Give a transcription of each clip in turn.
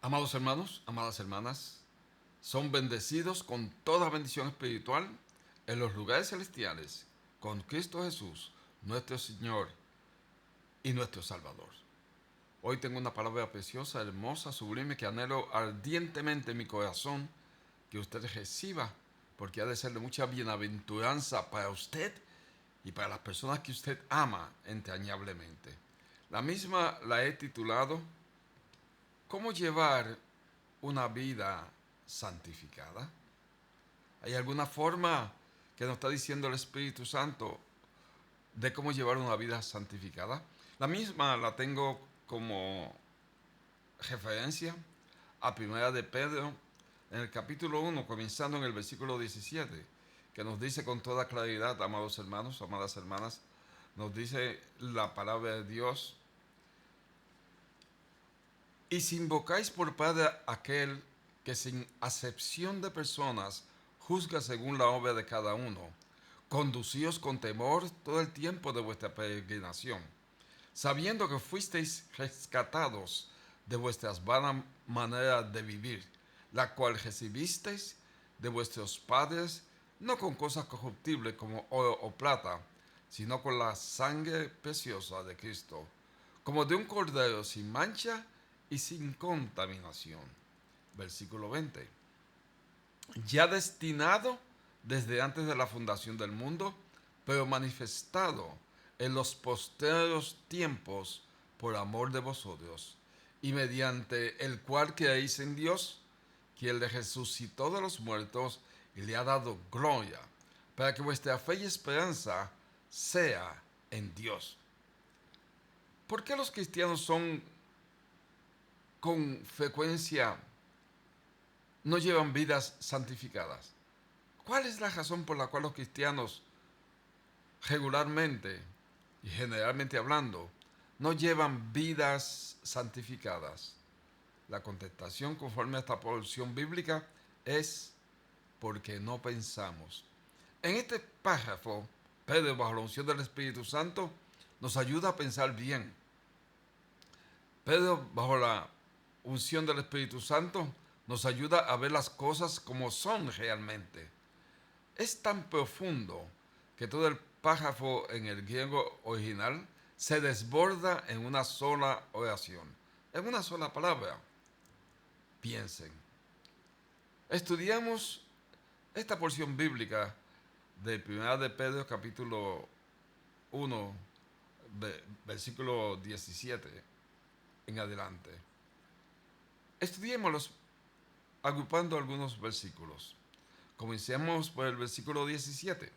Amados hermanos, amadas hermanas, son bendecidos con toda bendición espiritual en los lugares celestiales con Cristo Jesús, nuestro Señor y nuestro Salvador. Hoy tengo una palabra preciosa, hermosa, sublime que anhelo ardientemente en mi corazón que usted reciba, porque ha de ser de mucha bienaventuranza para usted y para las personas que usted ama entrañablemente. La misma la he titulado ¿Cómo llevar una vida santificada? ¿Hay alguna forma que nos está diciendo el Espíritu Santo de cómo llevar una vida santificada? La misma la tengo como referencia a Primera de Pedro en el capítulo 1, comenzando en el versículo 17, que nos dice con toda claridad, amados hermanos, amadas hermanas, nos dice la palabra de Dios: y si invocáis por Padre aquel que sin acepción de personas juzga según la obra de cada uno, conducíos con temor todo el tiempo de vuestra peregrinación, sabiendo que fuisteis rescatados de vuestras vanas maneras de vivir, la cual recibisteis de vuestros padres, no con cosas corruptibles como oro o plata, sino con la sangre preciosa de Cristo, como de un cordero sin mancha y sin contaminación. Versículo 20. Ya destinado desde antes de la fundación del mundo, pero manifestado en los postreros tiempos por amor de vosotros, y mediante el cual creéis en Dios, quien le resucitó de los muertos y le ha dado gloria, para que vuestra fe y esperanza sea en Dios. ¿Por qué los cristianos son con frecuencia no llevan vidas santificadas? ¿Cuál es la razón por la cual los cristianos regularmente y generalmente hablando no llevan vidas santificadas? La contestación conforme a esta porción bíblica es porque no pensamos. En este párrafo, Pedro, bajo la unción del Espíritu Santo, nos ayuda a pensar bien. Pedro, bajo la unción del Espíritu Santo, nos ayuda a ver las cosas como son realmente. Es tan profundo que todo el párrafo en el griego original se desborda en una sola oración, en una sola palabra. Piensen. Estudiamos esta porción bíblica de 1 de Pedro capítulo 1, versículo 17 en adelante. Estudiémoslos agrupando algunos versículos. Comencemos por el versículo 17.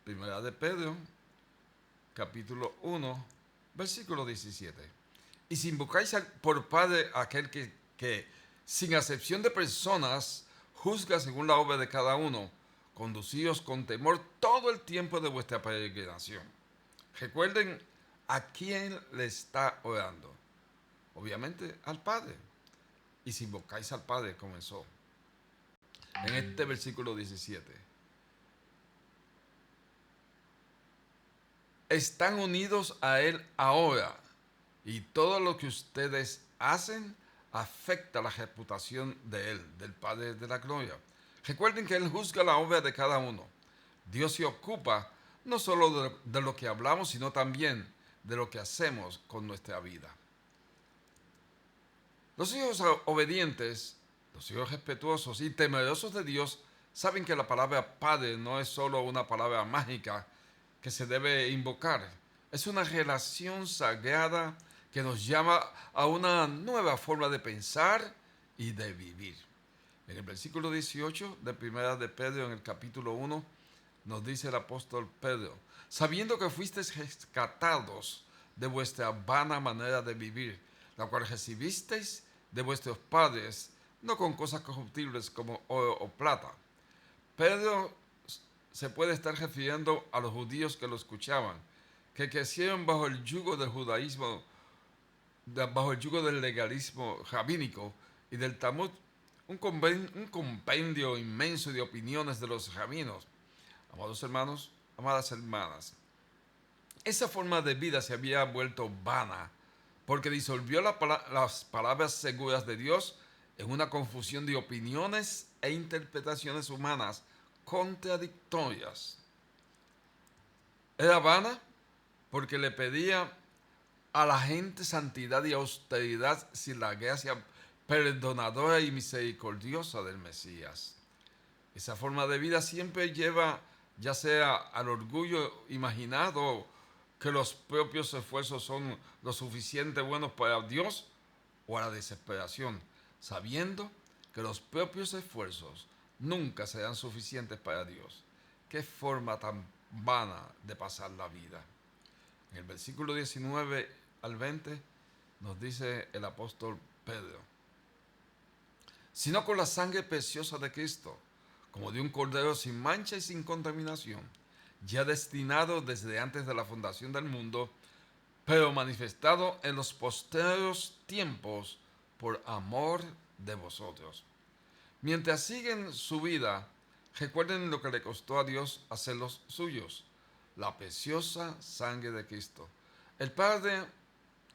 Primera de Pedro, capítulo 1, versículo 17. Y si invocáis por Padre aquel que sin acepción de personas juzga según la obra de cada uno, conducíos con temor todo el tiempo de vuestra peregrinación. Recuerden a quién le está orando. Obviamente al Padre. Y si invocáis al Padre, comenzó en este versículo 17. Están unidos a Él ahora y todo lo que ustedes hacen afecta la reputación de Él, del Padre de la Gloria. Recuerden que Él juzga la obra de cada uno. Dios se ocupa no solo de lo que hablamos, sino también de lo que hacemos con nuestra vida. Los hijos obedientes, los hijos respetuosos y temerosos de Dios saben que la palabra Padre no es solo una palabra mágica que se debe invocar. Es una relación sagrada que nos llama a una nueva forma de pensar y de vivir. En el versículo 18 de Primera de Pedro, en el capítulo 1, nos dice el apóstol Pedro: sabiendo que fuisteis rescatados de vuestra vana manera de vivir, la cual recibisteis de vuestros padres, no con cosas corruptibles como oro o plata. Pedro se puede estar refiriendo a los judíos que lo escuchaban, que crecieron bajo el yugo del judaísmo, bajo el yugo del legalismo rabínico y del Talmud, un compendio inmenso de opiniones de los rabinos. Amados hermanos, amadas hermanas, esa forma de vida se había vuelto vana porque disolvió las palabras seguras de Dios en una confusión de opiniones e interpretaciones humanas contradictorias. Era vana porque le pedía a la gente santidad y austeridad sin la gracia perdonadora y misericordiosa del Mesías. Esa forma de vida siempre lleva ya sea al orgullo imaginado que los propios esfuerzos son lo suficiente buenos para Dios o a la desesperación, sabiendo que los propios esfuerzos nunca serán suficientes para Dios. Qué forma tan vana de pasar la vida. En el versículo 19 al 20 nos dice el apóstol Pedro: sino con la sangre preciosa de Cristo, como de un cordero sin mancha y sin contaminación, ya destinado desde antes de la fundación del mundo, pero manifestado en los postreros tiempos por amor de vosotros. Mientras siguen su vida, recuerden lo que le costó a Dios hacerlos suyos, la preciosa sangre de Cristo. El Padre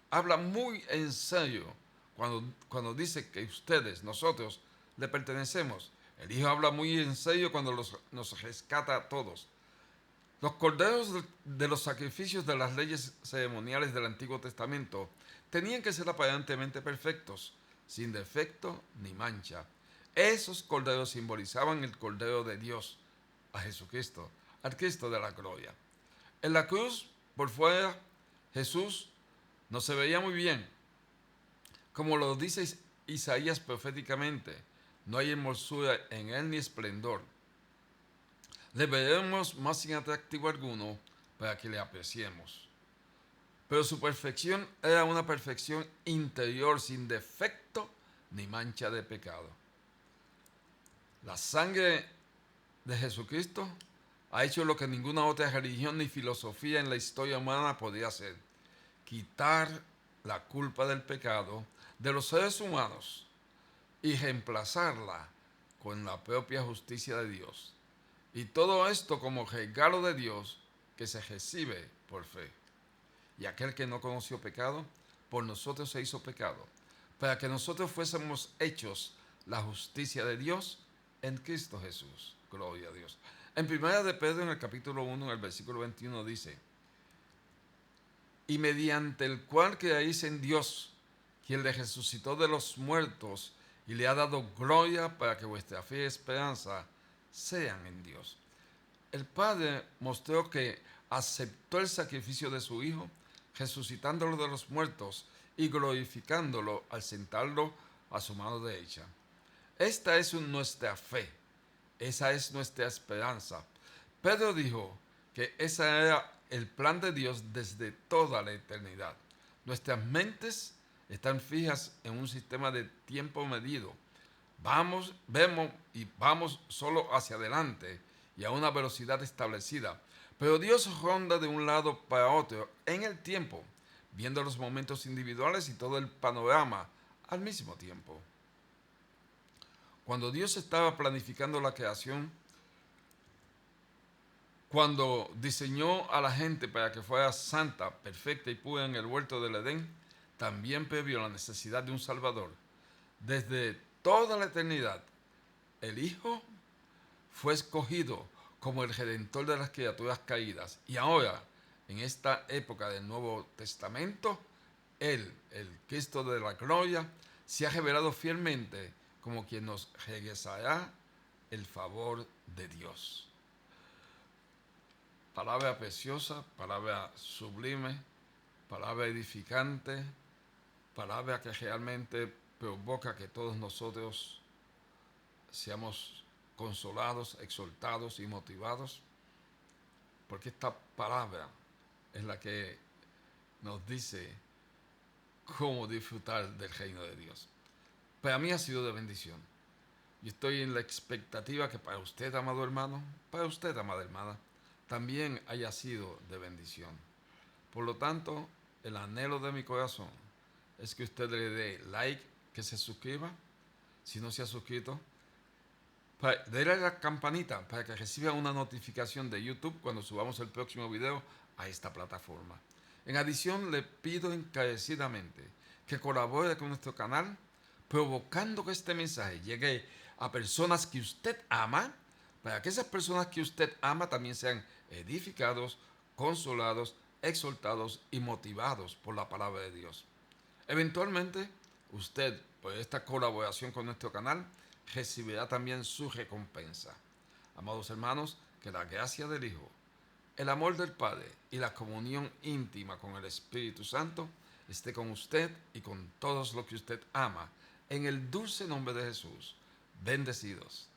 habla muy en serio cuando dice que ustedes, nosotros, le pertenecemos. El Hijo habla muy en serio cuando nos rescata a todos. Los corderos de los sacrificios de las leyes ceremoniales del Antiguo Testamento tenían que ser aparentemente perfectos, sin defecto ni mancha. Esos corderos simbolizaban el Cordero de Dios, a Jesucristo, al Cristo de la gloria. En la cruz, por fuera, Jesús no se veía muy bien. Como lo dice Isaías proféticamente, no hay hermosura en él ni esplendor. Le veremos más sin atractivo alguno para que le apreciemos. Pero su perfección era una perfección interior sin defecto ni mancha de pecado. La sangre de Jesucristo ha hecho lo que ninguna otra religión ni filosofía en la historia humana podía hacer: quitar la culpa del pecado de los seres humanos y reemplazarla con la propia justicia de Dios. Y todo esto como regalo de Dios que se recibe por fe. Y aquel que no conoció pecado, por nosotros se hizo pecado, para que nosotros fuésemos hechos la justicia de Dios en Cristo Jesús. Gloria a Dios. En primera de Pedro, en el capítulo 1, en el versículo 21, dice: y mediante el cual creáis en Dios, quien le resucitó de los muertos y le ha dado gloria, para que vuestra fe y esperanza sean en Dios. El Padre mostró que aceptó el sacrificio de su Hijo, resucitándolo de los muertos y glorificándolo al sentarlo a su mano derecha. Esta es nuestra fe, esa es nuestra esperanza. Pedro dijo que ese era el plan de Dios desde toda la eternidad. Nuestras mentes están fijas en un sistema de tiempo medido. Vemos y vamos solo hacia adelante y a una velocidad establecida. Pero Dios ronda de un lado para otro en el tiempo, viendo los momentos individuales y todo el panorama al mismo tiempo. Cuando Dios estaba planificando la creación, cuando diseñó a la gente para que fuera santa, perfecta y pura en el huerto del Edén, también previó la necesidad de un Salvador. Desde toda la eternidad, el Hijo fue escogido como el redentor de las criaturas caídas. Y ahora, en esta época del Nuevo Testamento, Él, el Cristo de la gloria, se ha revelado fielmente como quien nos regresará el favor de Dios. Palabra preciosa, palabra sublime, palabra edificante, palabra que realmente provoca que todos nosotros seamos consolados, exhortados y motivados, porque esta palabra es la que nos dice cómo disfrutar del reino de Dios. Para mí ha sido de bendición. Y estoy en la expectativa que para usted, amado hermano, para usted, amada hermana, también haya sido de bendición. Por lo tanto, el anhelo de mi corazón es que usted le dé like, que se suscriba, si no se ha suscrito, dele a la campanita para que reciba una notificación de YouTube cuando subamos el próximo video a esta plataforma. En adición, le pido encarecidamente que colabore con nuestro canal, provocando que este mensaje llegue a personas que usted ama, para que esas personas que usted ama también sean edificados, consolados, exhortados y motivados por la palabra de Dios. Eventualmente, usted, por esta colaboración con nuestro canal, recibirá también su recompensa. Amados hermanos, que la gracia del Hijo, el amor del Padre y la comunión íntima con el Espíritu Santo esté con usted y con todos los que usted ama. En el dulce nombre de Jesús. Bendecidos.